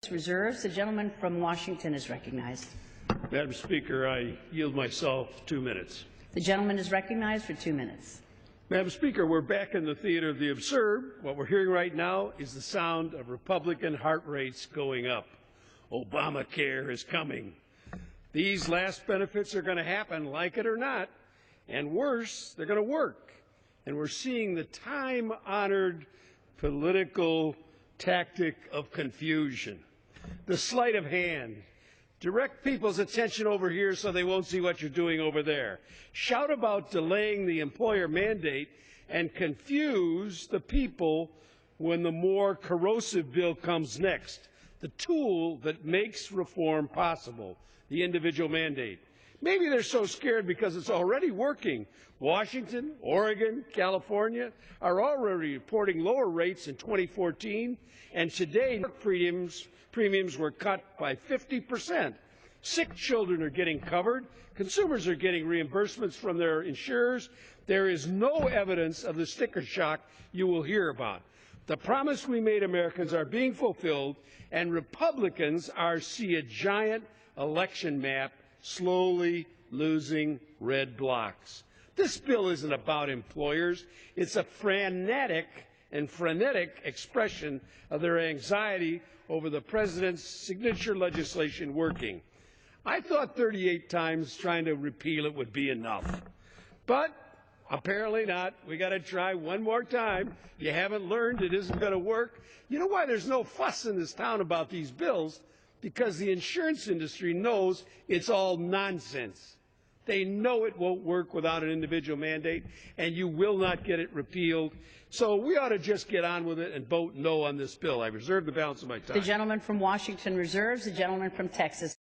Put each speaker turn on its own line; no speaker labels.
Reserves. The gentleman from Washington is recognized.
Madam Speaker, I yield myself 2 minutes.
The gentleman is recognized for 2 minutes.
Madam Speaker, we're back in the theater of the absurd. What we're hearing right now is the sound of Republican heart rates going up. Obamacare is coming. These last benefits are going to happen, like it or not, and worse, they're going to work. And we're seeing the time-honored political tactic of confusion. The sleight of hand. Direct people's attention over here so they won't see what you're doing over there. Shout about delaying the employer mandate and confuse the people when the more corrosive bill comes next. The tool that makes reform possible, the individual mandate. Maybe they're so scared because it's already working. Washington, Oregon, California are already reporting lower rates in 2014, and today premiums were cut by 50%. Sick children are getting covered. Consumers are getting reimbursements from their insurers. There is no evidence of the sticker shock you will hear about. The promise we made Americans are being fulfilled, and Republicans are seeing a giant election map slowly losing red blocks. This bill isn't about employers. It's a frenetic expression of their anxiety over the president's signature legislation working. I thought 38 times trying to repeal it would be enough. But apparently not. We got to try one more time. You haven't learned it isn't going to work. You know why there's no fuss in this town about these bills? Because the insurance industry knows it's all nonsense. They know it won't work without an individual mandate, and you will not get it repealed. So we ought to just get on with it and vote no on this bill. I reserve the balance of my time.
The gentleman from Washington reserves. The gentleman from Texas.